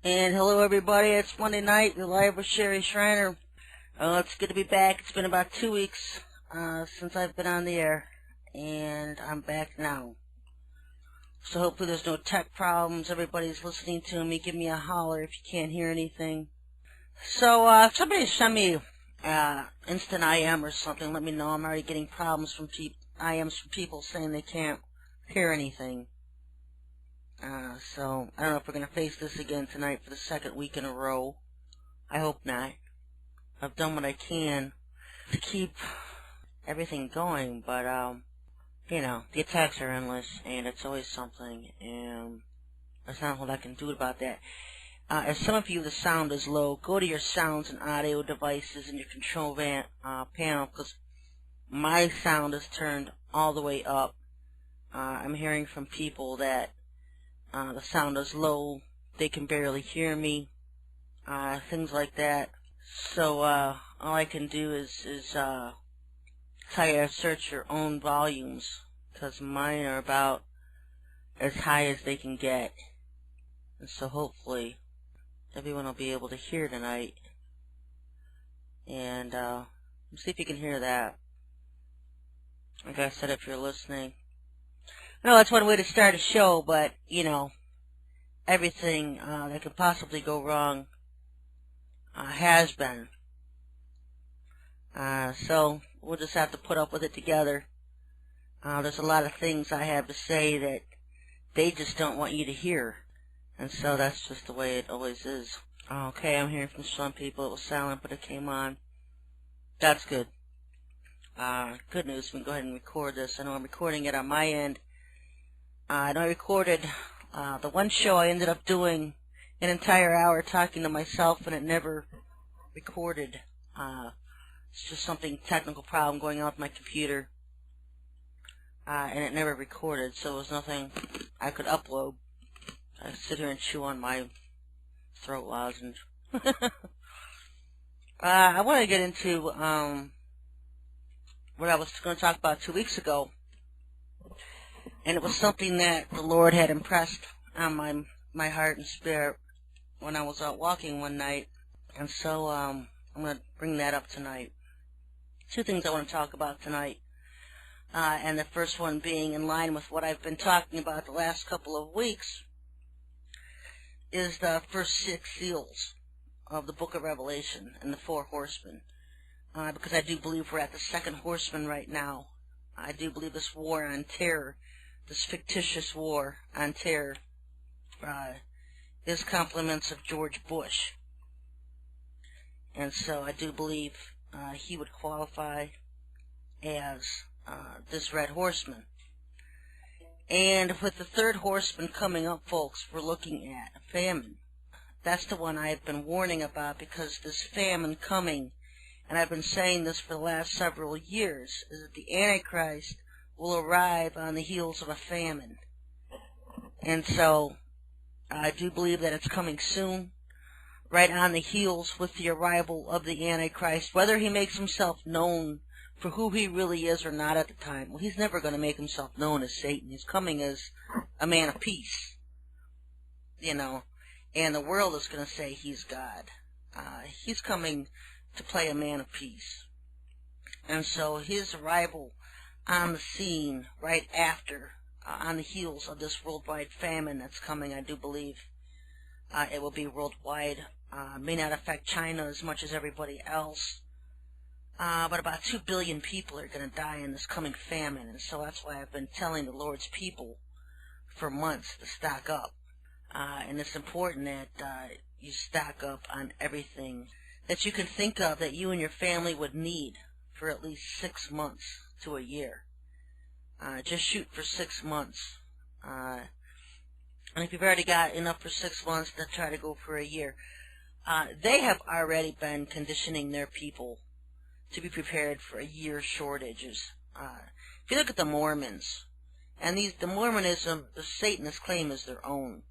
And hello, everybody. It's Monday night. We're live with Sherry Shriner. It's good to be back. It's been about 2 weeks since I've been on the air, and I'm back now. So hopefully there's no tech problems. Everybody's listening to me. Give me a holler if you can't hear anything. So somebody send me instant IM or something. Let me know. I'm already getting problems from IMs from people saying they can't hear anything. So I don't know if we're going to face this again tonight for the second week in a row. I hope not. I've done what I can to keep everything going, but, the attacks are endless, and it's always something, and there's not a whole lot I can do about that. As some of you, the sound is low, go to your sounds and audio devices in your control panel, because my sound is turned all the way up. I'm hearing from people that the sound is low, they can barely hear me, things like that. So all I can do is tell you to search your own volumes, because mine are about as high as they can get. And so hopefully everyone will be able to hear tonight. And see if you can hear that. Like I said, if you're listening. I know that's one way to start a show, but, everything that could possibly go wrong has been. So we'll just have to put up with it together. There's a lot of things I have to say that they just don't want you to hear. And so that's just the way it always is. Okay, I'm hearing from some people. It was silent, but it came on. That's good. Good news. We can go ahead and record this. I know I'm recording it on my end. I know I recorded the one show. I ended up doing an entire hour talking to myself, and it never recorded. It's just something technical problem going on with my computer, and it never recorded, so it was nothing I could upload. I sit here and chew on my throat lozenge. I want to get into what I was going to talk about 2 weeks ago. And it was something that the Lord had impressed on my heart and spirit when I was out walking one night. And so I'm going to bring that up tonight. Two things I want to talk about tonight. And the first one being in line with what I've been talking about the last couple of weeks is the first 6 seals of the book of Revelation and the 4 horsemen. Because I do believe we're at the second horseman right now. I do believe this war on terror, this fictitious war on terror, is compliments of George Bush. And so I do believe he would qualify as this red horseman. And with the third horseman coming up, folks, we're looking at a famine. That's the one I've been warning about, because this famine coming, and I've been saying this for the last several years, is that the Antichrist will arrive on the heels of a famine. And so I do believe that it's coming soon, right on the heels with the arrival of the Antichrist, whether he makes himself known for who he really is or not at the time. Well, he's never going to make himself known as Satan. He's coming as a man of peace, and the world is going to say he's God. He's coming to play a man of peace. And so his arrival on the scene right after, on the heels of this worldwide famine that's coming, I do believe it will be worldwide. May not affect China as much as everybody else, but about 2 billion people are going to die in this coming famine. And so that's why I've been telling the Lord's people for months to stock up. And it's important that you stock up on everything that you can think of that you and your family would need for at least 6 months to a year. Just shoot for 6 months. And if you've already got enough for 6 months, then try to go for a year. They have already been conditioning their people to be prepared for a year's shortages. If you look at the Mormons, and the Mormonism, the Satanist claim is their own.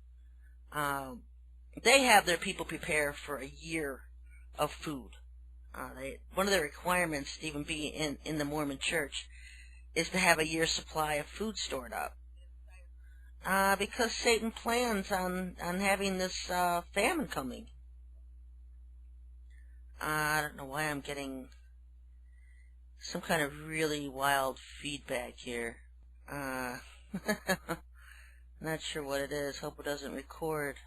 They have their people prepare for a year of food. One of the requirements to even be in the Mormon church is to have a year's supply of food stored up. Because Satan plans on having this famine coming. I don't know why I'm getting some kind of really wild feedback here. Not sure what it is. Hope it doesn't record.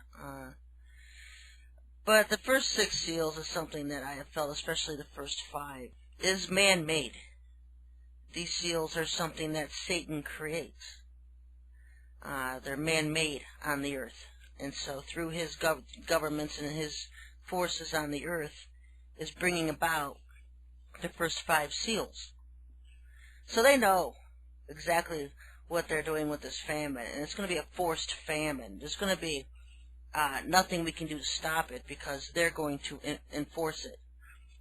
But the first 6 seals is something that I have felt, especially the first 5, is man-made. These seals are something that Satan creates. They're man-made on the earth. And so through his governments and his forces on the earth is bringing about the first 5 seals. So they know exactly what they're doing with this famine. And it's going to be a forced famine. There's going to be nothing we can do to stop it because they're going to enforce it.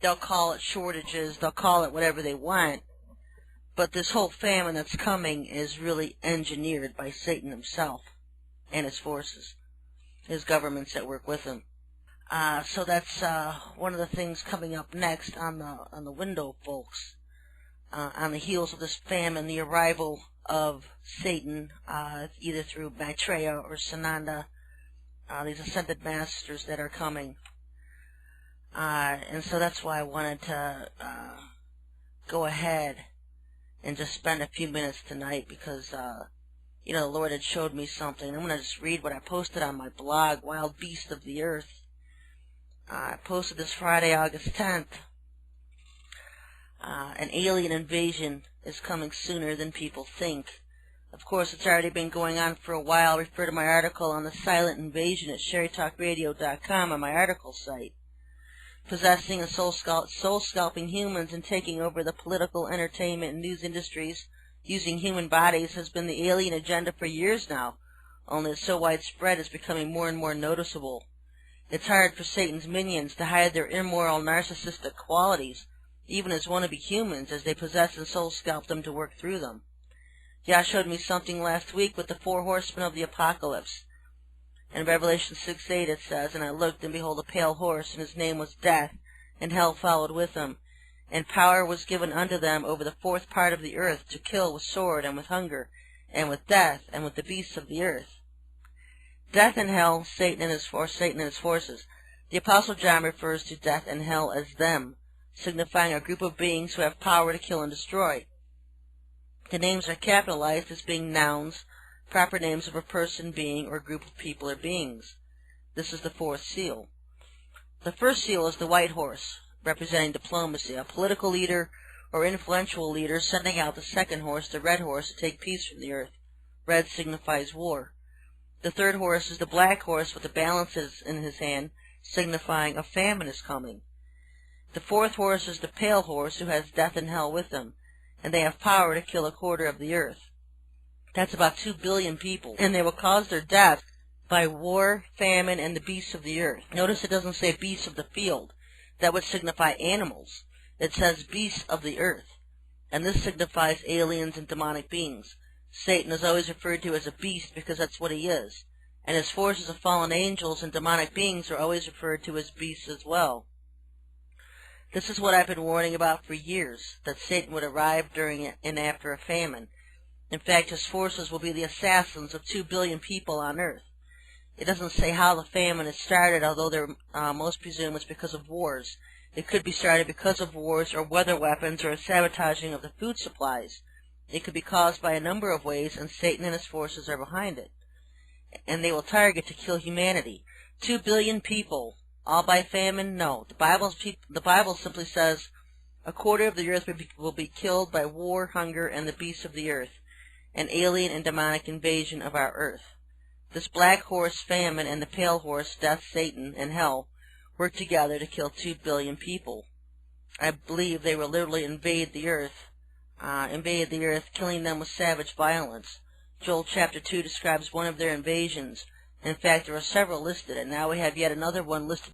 They'll call it shortages. They'll call it whatever they want. But this whole famine that's coming is really engineered by Satan himself and his forces, his governments that work with him. So that's one of the things coming up next on the window, folks. On the heels of this famine, the arrival of Satan, either through Maitreya or Sananda, these ascended masters that are coming. And so that's why I wanted to go ahead and just spend a few minutes tonight because, the Lord had showed me something. I'm going to just read what I posted on my blog, Wild Beast of the Earth. I posted this Friday, August 10th. An alien invasion is coming sooner than people think. Of course, it's already been going on for a while. Refer to my article on the silent invasion at SherryTalkRadio.com on my article site. Possessing and soul-scalping humans and taking over the political, entertainment, and news industries using human bodies has been the alien agenda for years now, only it's so widespread it's becoming more and more noticeable. It's hard for Satan's minions to hide their immoral, narcissistic qualities, even as wannabe humans, as they possess and soul-scalp them to work through them. Yah showed me something last week with the 4 horsemen of the apocalypse. In Revelation 6:8 it says, "And I looked, and behold a pale horse, and his name was Death, and hell followed with him. And power was given unto them over the 4th part of the earth, to kill with sword, and with hunger, and with death, and with the beasts of the earth." Death and hell, Satan and his forces. The Apostle John refers to death and hell as them, signifying a group of beings who have power to kill and destroy. The names are capitalized as being nouns, proper names of a person, being, or group of people or beings. This is the 4th seal. The first seal is the white horse, representing diplomacy, a political leader or influential leader sending out the 2nd horse, the red horse, to take peace from the earth. Red signifies war. The 3rd horse is the black horse with the balances in his hand, signifying a famine is coming. The 4th horse is the pale horse, who has death and hell with him, and they have power to kill 1/4 of the earth. That's about 2 billion people, and they will cause their death by war, famine, and the beasts of the earth. Notice it doesn't say beasts of the field. That would signify animals. It says beasts of the earth, and this signifies aliens and demonic beings. Satan is always referred to as a beast because that's what he is, and his forces of fallen angels and demonic beings are always referred to as beasts as well. This is what I've been warning about for years, that Satan would arrive during and after a famine. In fact, his forces will be the assassins of 2 billion people on earth. It doesn't say how the famine is started, although most presume it's because of wars. It could be started because of wars or weather weapons or sabotaging of the food supplies. It could be caused by a number of ways, and Satan and his forces are behind it. And they will target to kill humanity. 2 billion people, all by famine? No. The Bible simply says 1/4 of the earth will be killed by war, hunger, and the beasts of the earth, an alien and demonic invasion of our earth. This black horse, famine, and the pale horse, death, Satan, and hell, work together to kill 2 billion people. I believe they will literally invade the earth, killing them with savage violence. Joel chapter 2 describes one of their invasions. In fact, there are several listed, and now we have yet another one listed